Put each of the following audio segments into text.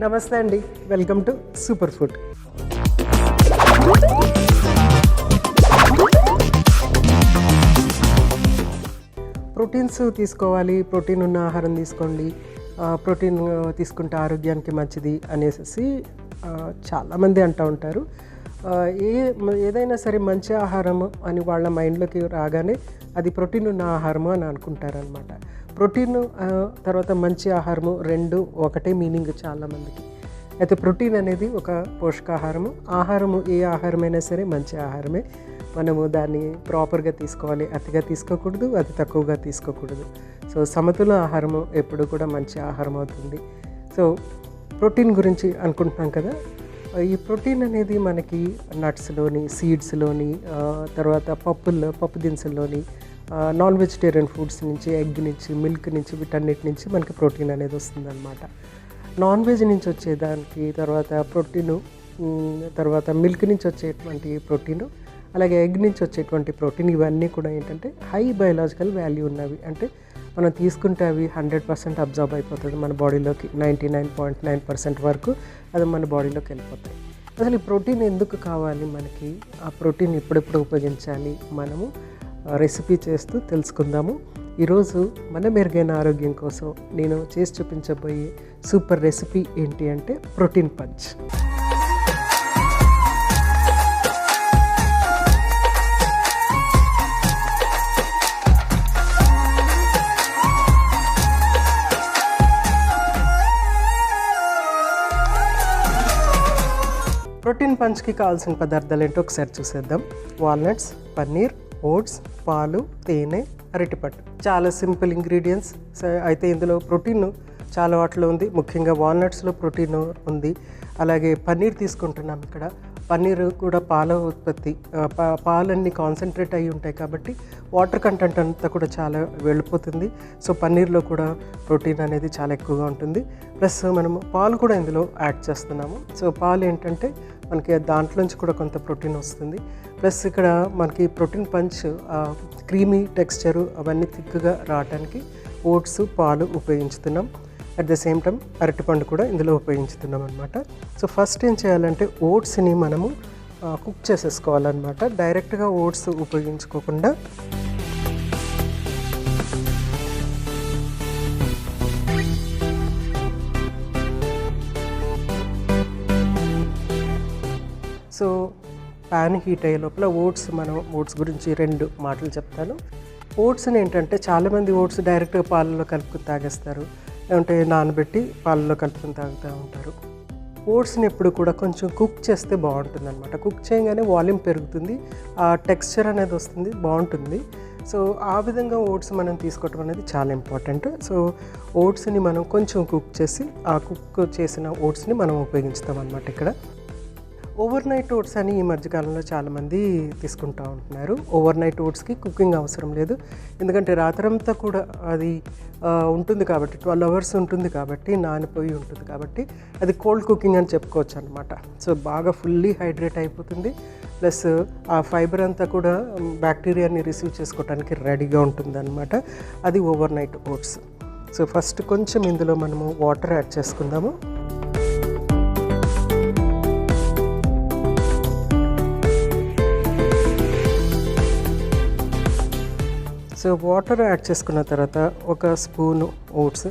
నమస్తే అండి, welcome to super food. Proteins తీసుకోవాలి, ప్రోటీన్ ఉన్న ఆహారం తీసుకోండి, ప్రోటీన్ తీసుకుంటే ఆరోగ్యానికి మంచిది అనేసి చాలామంది అంటూ ఉంటారు. ఏదైనా సరే మంచి ఆహారము అని వాళ్ళ మైండ్లోకి రాగానే అది ప్రోటీన్ ఉన్న ఆహారము అని అనుకుంటారనమాట. ప్రోటీన్ తర్వాత మంచి ఆహారము రెండు ఒకటే మీనింగ్ చాలామందికి. అయితే ప్రోటీన్ అనేది ఒక పోషకాహారము. ఆహారము ఏ ఆహారమైనా సరే మంచి ఆహారమే. మనము దాన్ని ప్రాపర్గా తీసుకోవాలి, అతిగా తీసుకోకూడదు, అతి తక్కువగా తీసుకోకూడదు. సో సమతుల ఆహారము ఎప్పుడు కూడా మంచి ఆహారం అవుతుంది. సో ప్రోటీన్ గురించి అనుకుంటున్నాం కదా. ఈ ప్రోటీన్ అనేది మనకి నట్స్లోని, సీడ్స్లోని, తర్వాత పప్పు దినుసుల్లోని, నాన్ వెజిటేరియన్ ఫుడ్స్ నుంచి, ఎగ్ నుంచి, మిల్క్ నుంచి, వీటన్నిటి నుంచి మనకి ప్రోటీన్ అనేది వస్తుందన్నమాట. నాన్ వెజ్ నుంచి వచ్చేదానికి తర్వాత ప్రోటీను, తర్వాత మిల్క్ నుంచి వచ్చేటువంటి ప్రోటీను, అలాగే ఎగ్ నుంచి వచ్చేటువంటి ప్రోటీన్, ఇవన్నీ కూడా ఏంటంటే హై బయలాజికల్ వాల్యూ ఉన్నవి. అంటే మనం తీసుకుంటే అవి 100% అబ్జర్వ్ అయిపోతుంది మన బాడీలోకి. 99.9% వరకు అది మన బాడీలోకి వెళ్ళిపోతాయి. అసలు ఈ ప్రోటీన్ ఎందుకు కావాలి మనకి, ఆ ప్రోటీన్ ఎప్పుడెప్పుడు ఉపయోగించాలి, మనము రెసిపీ చేస్తూ తెలుసుకుందాము. ఈరోజు మన మెరుగైన ఆరోగ్యం కోసం నేను చేసి చూపించబోయే సూపర్ రెసిపీ ఏంటి అంటే ప్రోటీన్ పంచ్. ప్రోటీన్ పంచ్కి కావాల్సిన పదార్థాలు ఏంటో ఒకసారి చూసేద్దాం. వాల్నట్స్, పన్నీర్, ఓట్స్, పాలు, తేనె, అరటిపట్టు. చాలా సింపుల్ ఇంగ్రీడియంట్స్. అయితే ఇందులో ప్రోటీన్ చాలా వాటిలో ఉంది. ముఖ్యంగా వాల్నట్స్లో ప్రోటీన్ ఉంది. అలాగే పన్నీర్ తీసుకుంటున్నాం ఇక్కడ. పన్నీర్ కూడా పాల ఉత్పత్తి, పాలన్నీ కాన్సన్ట్రేట్ అయ్యి ఉంటాయి కాబట్టి వాటర్ కంటెంట్ అంతా కూడా చాలా వెళ్ళిపోతుంది. సో పన్నీర్లో కూడా ప్రోటీన్ అనేది చాలా ఎక్కువగా ఉంటుంది. ప్లస్ మనము పాలు కూడా ఇందులో యాడ్ చేస్తున్నాము. సో పాలు ఏంటంటే మనకి దాంట్లోంచి కూడా కొంత ప్రోటీన్ వస్తుంది. ప్లస్ ఇక్కడ మనకి ప్రోటీన్ పంచ్ క్రీమీ టెక్స్చరు అవన్నీ థిక్గా రావడానికి ఓట్స్, పాలు ఉపయోగించుతున్నాం. అట్ ద సేమ్ టైం అరటిపండు కూడా ఇందులో ఉపయోగించుతున్నాం అనమాట. సో ఫస్ట్ ఏం చేయాలంటే ఓట్స్ని మనము కుక్ చేసేసుకోవాలన్నమాట. డైరెక్ట్గా ఓట్స్ ఉపయోగించుకోకుండా సో ప్యాన్ హీట్ అయ్యే లోపల ఓట్స్ గురించి 2 మాటలు చెప్తాను. ఓట్స్ని ఏంటంటే చాలామంది ఓట్స్ డైరెక్ట్గా పాలలో కలుపుకుని తాగేస్తారు, లేదంటే నానబెట్టి పాలలో కలుపుకుని తాగుతూ ఉంటారు. ఓట్స్ని ఎప్పుడు కూడా కొంచెం కుక్ చేస్తే బాగుంటుంది అనమాట. కుక్ చేయగానే వాల్యూమ్ పెరుగుతుంది, ఆ టెక్స్చర్ అనేది వస్తుంది, బాగుంటుంది. సో ఆ విధంగా ఓట్స్ మనం తీసుకోవటం అనేది చాలా ఇంపార్టెంట్. సో ఓట్స్ని మనం కొంచెం కుక్ చేసి ఆ కుక్ చేసిన ఓట్స్ని మనం ఉపయోగించుతాం అనమాట ఇక్కడ. ఓవర్ నైట్ ఓట్స్ అని ఈ మధ్యకాలంలో చాలామంది తీసుకుంటూ ఉంటున్నారు. ఓవర్ నైట్ ఓట్స్కి కుకింగ్ అవసరం లేదు, ఎందుకంటే రాత్రంతా కూడా అది ఉంటుంది కాబట్టి 12 hours ఉంటుంది కాబట్టి, నానిపోయి ఉంటుంది కాబట్టి అది కోల్డ్ కుకింగ్ అని చెప్పుకోవచ్చు అనమాట. సో బాగా ఫుల్లీ హైడ్రేట్ అయిపోతుంది. ప్లస్ ఆ ఫైబర్ అంతా కూడా బ్యాక్టీరియాని రిసీవ్ చేసుకోవడానికి రెడీగా ఉంటుంది అనమాట. అది overnight oats. So first కొంచెం ఇందులో మనము వాటర్ యాడ్ చేసుకుందాము. సో వాటర్ యాడ్ చేసుకున్న తర్వాత ఒక స్పూను ఓట్స్,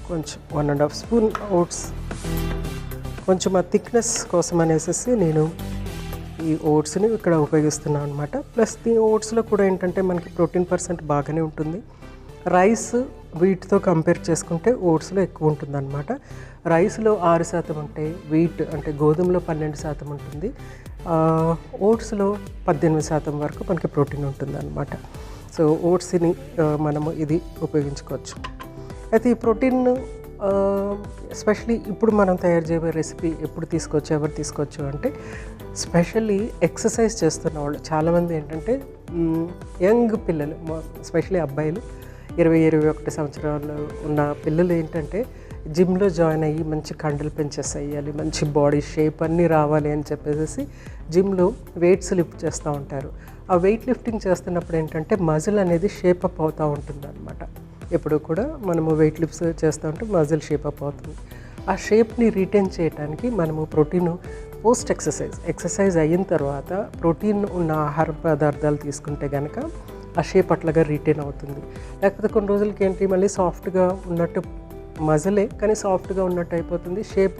కొంచెం 1.5 స్పూన్ ఓట్స్, కొంచెం ఆ థిక్నెస్ కోసం అనేసి నేను ఈ ఓట్స్ని ఇక్కడ ఉపయోగిస్తున్నాను అనమాట. ప్లస్ ఈ ఓట్స్లో కూడా ఏంటంటే మనకి ప్రోటీన్ % బాగానే ఉంటుంది. రైస్ వీట్తో కంపేర్ చేసుకుంటే ఓట్స్లో ఎక్కువ ఉంటుంది అనమాట. రైస్లో 6% ఉంటే, వీట్ అంటే గోధుమలో 12% ఉంటుంది, ఓట్స్లో 18% వరకు మనకి ప్రోటీన్ ఉంటుంది అనమాట. సో ఓట్స్ని మనము ఇది ఉపయోగించుకోవచ్చు. అయితే ఈ ప్రోటీన్ ఎస్పెషలీ ఇప్పుడు మనం తయారు చేయబోయే రెసిపీ ఎవరు తీసుకోవచ్చు అంటే స్పెషల్లీ ఎక్సర్సైజ్ చేస్తున్న వాళ్ళు చాలామంది ఏంటంటే యంగ్ పిల్లలు, ఎస్పెషలీ అబ్బాయిలు 20-21 సంవత్సరాలు ఉన్న పిల్లలు ఏంటంటే జిమ్లో జాయిన్ అయ్యి మంచి కండలు పెంచేసేయాలి, మంచి బాడీ షేప్ అన్నీ రావాలి అని చెప్పేసి జిమ్లో వెయిట్స్ లిఫ్ట్ చేస్తూ ఉంటారు. ఆ వెయిట్ లిఫ్టింగ్ చేస్తున్నప్పుడు ఏంటంటే మజిల్ అనేది షేప్ అప్ అవుతూ ఉంటుంది అనమాట. ఎప్పుడు కూడా మనము వెయిట్ లిఫ్ట్స్ చేస్తూ ఉంటే మజిల్ షేప్ అప్ అవుతుంది. ఆ షేప్ని రీటైన్ చేయడానికి మనము ప్రోటీన్ పోస్ట్ ఎక్సర్సైజ్ అయిన తర్వాత ప్రోటీన్ ఉన్న ఆహార పదార్థాలు తీసుకుంటే కనుక ఆ షేప్ అట్లాగా రీటైన్ అవుతుంది. లేకపోతే కొన్ని రోజులకి ఏంటి మళ్ళీ సాఫ్ట్గా ఉన్నట్టు మజలే కానీ సాఫ్ట్గా ఉన్నట్టు అయిపోతుంది, షేప్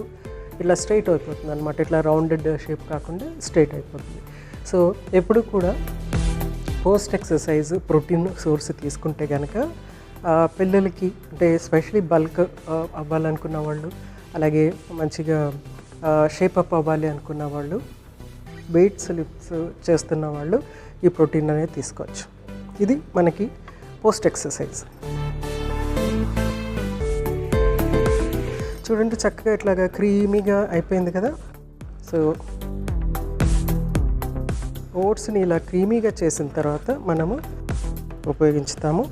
ఇట్లా స్ట్రైట్ అయిపోతుంది అనమాట. ఇట్లా రౌండెడ్ షేప్ కాకుండా స్ట్రైట్ అయిపోతుంది. సో ఎప్పుడు కూడా పోస్ట్ ఎక్సర్సైజ్ ప్రోటీన్ సోర్స్ తీసుకుంటే కనుక పిల్లలకి అంటే ఎస్పెషలీ బల్క్ అవ్వాలనుకున్న వాళ్ళు, అలాగే మంచిగా షేప్ అప్ అవ్వాలి అనుకున్న వాళ్ళు, వెయిట్స్ లిఫ్ట్స్ చేస్తున్న వాళ్ళు ఈ ప్రోటీన్ అనేది తీసుకోవచ్చు. ఇది మనకి పోస్ట్ ఎక్సర్సైజ్. చూడండి చక్కగా ఇట్లాగా క్రీమీగా అయిపోయింది కదా. సో ఓట్స్ని ఇలా క్రీమీగా చేసిన తర్వాత మనము ఉపయోగించుతాము.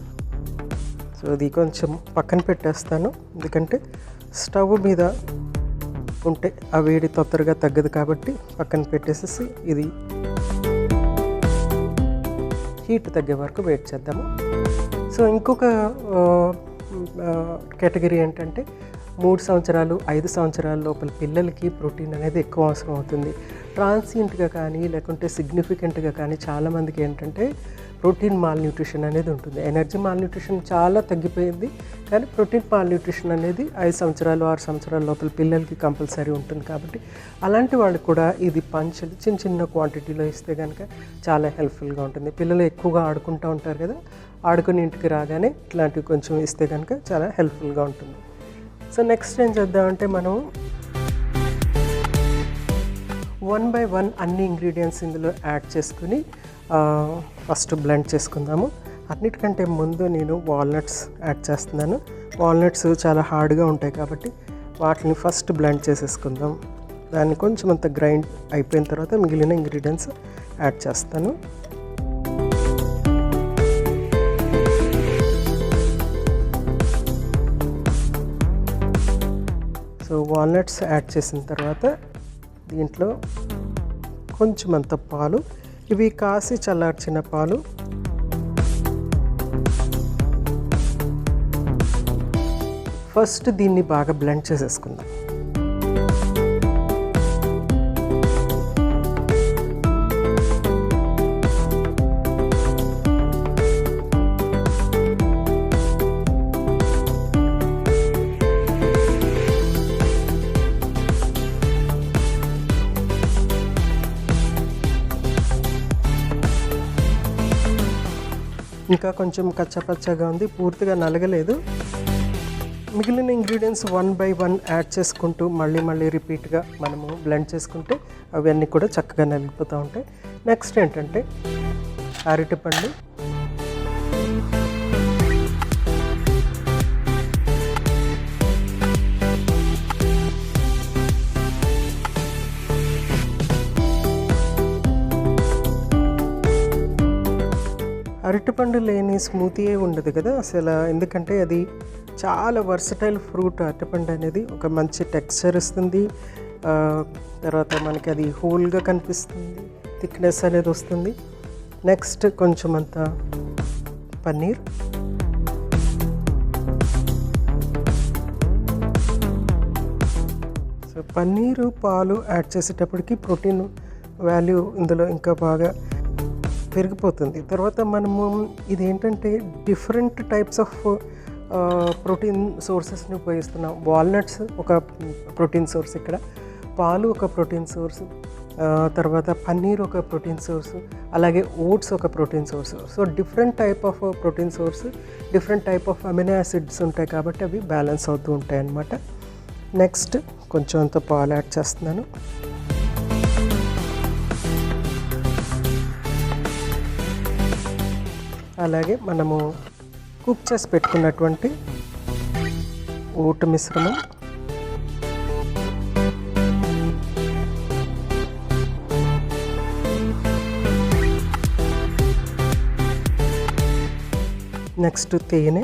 సో ఇది కొంచెం పక్కన పెట్టేస్తాను, ఎందుకంటే స్టవ్ మీద ఉంటే ఆ వేడి తొందరగా తగ్గదు కాబట్టి పక్కన పెట్టేసేసి ఇది హీట్ తగ్గే వరకు వెయిట్ చేద్దాము. సో ఇంకొక కేటగిరీ ఏంటంటే 3 సంవత్సరాలు 5 సంవత్సరాల లోపల పిల్లలకి ప్రోటీన్ అనేది ఎక్కువ అవసరం అవుతుంది. ట్రాన్సియంట్గా కానీ లేకుంటే సిగ్నిఫికెంట్గా కానీ చాలామందికి ఏంటంటే ప్రోటీన్ మాల్ న్యూట్రిషన్ అనేది ఉంటుంది. ఎనర్జీ మాల్ న్యూట్రిషన్ చాలా తగ్గిపోయింది, కానీ ప్రోటీన్ మాల్ న్యూట్రిషన్ అనేది 5 సంవత్సరాలు 6 సంవత్సరాల లోపల పిల్లలకి కంపల్సరీ ఉంటుంది. కాబట్టి అలాంటి వాళ్ళు కూడా ఇది పంచులు చిన్న క్వాంటిటీలో ఇస్తే కనుక చాలా హెల్ప్ఫుల్గా ఉంటుంది. పిల్లలు ఎక్కువగా ఆడుకుంటూ ఉంటారు కదా, ఆడుకుని ఇంటికి రాగానే ఇట్లాంటివి కొంచెం ఇస్తే కనుక చాలా హెల్ప్ఫుల్గా ఉంటుంది. సో నెక్స్ట్ ఏం చేద్దామంటే మనం 1 by 1 అన్ని ఇంగ్రీడియంట్స్ ఇందులో యాడ్ చేసుకుని ఫస్ట్ బ్లెండ్ చేసుకుందాము. అన్నిటికంటే ముందు నేను వాల్నట్స్ యాడ్ చేస్తున్నాను. వాల్నట్స్ చాలా హార్డ్గా ఉంటాయి కాబట్టి వాటిని ఫస్ట్ బ్లెండ్ చేసేసుకుందాం. దాన్ని కొంచెం అంత గ్రైండ్ అయిపోయిన తర్వాత మిగిలిన ఇంగ్రీడియంట్స్ యాడ్ చేస్తాను. సో వాల్నట్స్ యాడ్ చేసిన తర్వాత దీంట్లో కొంచెం అంత పాలు, ఇవి కాసి చల్లార్చిన పాలు, ఫస్ట్ దీన్ని బాగా బ్లెండ్ చేసేసుకుందాం. ఇంకా కొంచెం కచ్చపచ్చగా ఉంది, పూర్తిగా నలగలేదు. మిగిలిన ఇంగ్రీడియంట్స్ 1 by 1 యాడ్ చేసుకుంటూ మళ్ళీ రిపీట్గా మనము బ్లెండ్ చేసుకుంటే అవన్నీ కూడా చక్కగా నలిగిపోతూ ఉంటాయి. నెక్స్ట్ ఏంటంటే అరటిపండు, అరటిపండు లేని స్మూతీయే ఉండదు కదా అసలు, ఎందుకంటే అది చాలా వర్సటైల్ ఫ్రూట్. అరటిపండు అనేది ఒక మంచి టెక్స్చర్ ఇస్తుంది, తర్వాత మనకి అది హోల్గా కనిపిస్తుంది, థిక్నెస్ అనేది వస్తుంది. నెక్స్ట్ కొంచెం అంత పన్నీర్, సో పన్నీరు పాలు యాడ్ చేసేటప్పటికి ప్రోటీన్ వాల్యూ ఇందులో ఇంకా బాగా పెరిగిపోతుంది. తర్వాత మనము ఇదేంటంటే డిఫరెంట్ టైప్స్ ఆఫ్ ప్రోటీన్ సోర్సెస్ని ఉపయోగిస్తున్నాం. వాల్నట్స్ ఒక ప్రోటీన్ సోర్స్, ఇక్కడ పాలు ఒక ప్రోటీన్ సోర్స్, తర్వాత పన్నీర్ ఒక ప్రోటీన్ సోర్స్, అలాగే ఓట్స్ ఒక protein source. So different type of protein source, different type of amino acids ఉంటాయి కాబట్టి అవి బ్యాలెన్స్ అవుతూ ఉంటాయి అన్నమాట. నెక్స్ట్ కొంచెం అంత పాలు యాడ్ చేస్తున్నాను. అలాగే మనము కుక్ చేసి పెట్టుకున్నటువంటి ఓట్ మిశ్రమం, నెక్స్ట్ తేనె,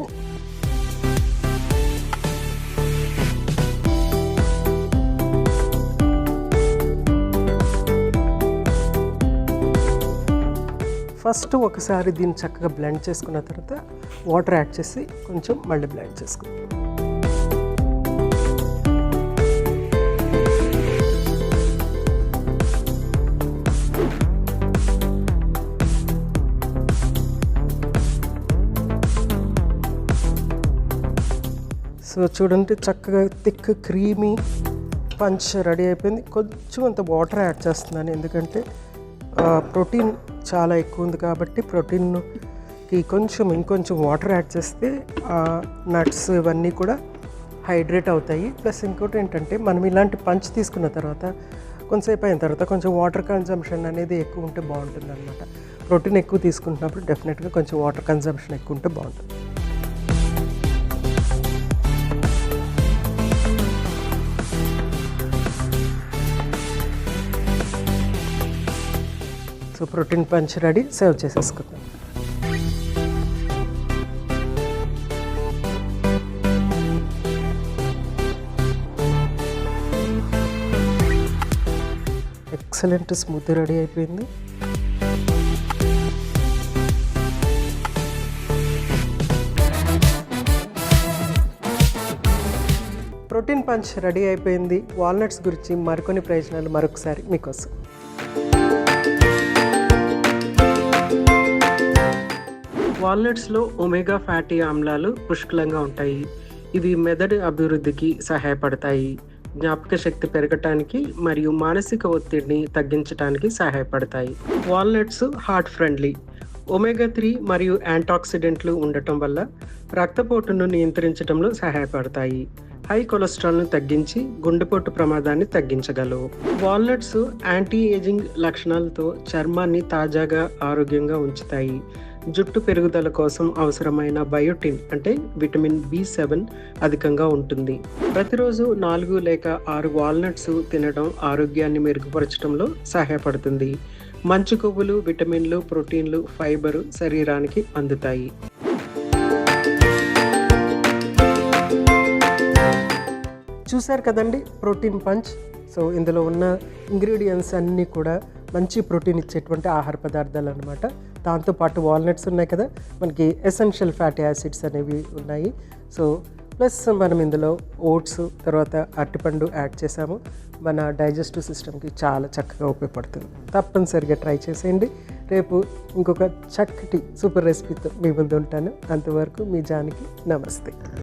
ఫస్ట్ ఒకసారి దీన్ని చక్కగా బ్లెండ్ చేసుకున్న తర్వాత వాటర్ యాడ్ చేసి కొంచెం మళ్ళీ బ్లెండ్ చేసుకుందాం. సో చూడండి చక్కగా థిక్ క్రీమీ పంచ్ రెడీ అయిపోయింది. కొంచెం అంత వాటర్ యాడ్ చేస్తున్నాను, ఎందుకంటే ప్రోటీన్ చాలా ఎక్కువ ఉంది కాబట్టి ప్రోటీన్కి ఇంకొంచెం వాటర్ యాడ్ చేస్తే నట్స్ ఇవన్నీ కూడా హైడ్రేట్ అవుతాయి. ప్లస్ ఇంకోటి ఏంటంటే మనం ఇలాంటి పంచ్ తీసుకున్న తర్వాత కొంతసేపు అయిన తర్వాత కొంచెం వాటర్ కన్జంప్షన్ అనేది ఎక్కువ ఉంటే బాగుంటుంది అనమాట. ప్రోటీన్ ఎక్కువ తీసుకుంటున్నప్పుడు డెఫినెట్గా కొంచెం వాటర్ కన్జంప్షన్ ఎక్కువ ఉంటే బాగుంటుంది. So protein punch ready, serve చేసేసుకుందాం. ఎక్సలెంట్ స్మూతీ రెడీ అయిపోయింది. ప్రోటీన్ పంచ్ రెడీ అయిపోయింది. వాల్నట్స్ గురించి మరికొన్ని ప్రయోజనాలు మరొకసారి మీకోసం. వాల్నట్స్లో ఒమేగా ఫ్యాటీ ఆమ్లాలు పుష్కలంగా ఉంటాయి. ఇవి మెదడు అభివృద్ధికి సహాయపడతాయి, జ్ఞాపక శక్తి పెరగటానికి మరియు మానసిక ఒత్తిడిని తగ్గించడానికి సహాయపడతాయి. Walnuts heart friendly. ఒమేగా 3 మరియు యాంటాక్సిడెంట్లు ఉండటం వల్ల రక్తపోటును నియంత్రించడంలో సహాయపడతాయి. హై కొలెస్ట్రాల్ను తగ్గించి గుండెపోటు ప్రమాదాన్ని తగ్గించగలవు. వాల్నట్స్ యాంటీ ఏజింగ్ లక్షణాలతో చర్మాన్ని తాజాగా ఆరోగ్యంగా ఉంచుతాయి. జుట్టు పెరుగుదల కోసం అవసరమైన బయోటిన్ అంటే విటమిన్ B7 అధికంగా ఉంటుంది. ప్రతిరోజు 4 లేక 6 వాల్నట్స్ తినడం ఆరోగ్యాన్ని మెరుగుపరచడంలో సహాయపడుతుంది. మంచి కొవ్వులు, విటమిన్లు, ప్రోటీన్లు, ఫైబరు శరీరానికి అందుతాయి. చూశారు కదండి ప్రోటీన్ పంచ్. సో ఇందులో ఉన్న ఇంగ్రీడియంట్స్ అన్నీ కూడా మంచి ప్రోటీన్ ఇచ్చేటువంటి ఆహార పదార్థాలు అనమాట. దాంతోపాటు వాల్నట్స్ ఉన్నాయి కదా, మనకి ఎసెన్షియల్ ఫ్యాటీ యాసిడ్స్ అనేవి ఉన్నాయి. సో ప్లస్ మనం ఇందులో ఓట్స్, తర్వాత అరటిపండు యాడ్ చేసాము. మన డైజెస్టివ్ సిస్టమ్కి చాలా చక్కగా ఉపయోగపడుతుంది. తప్పనిసరిగా ట్రై చేసేయండి. రేపు ఇంకొక చక్కటి సూపర్ రెసిపీతో మీ ముందు ఉంటాను. అంతవరకు మీ జానకి, నమస్తే.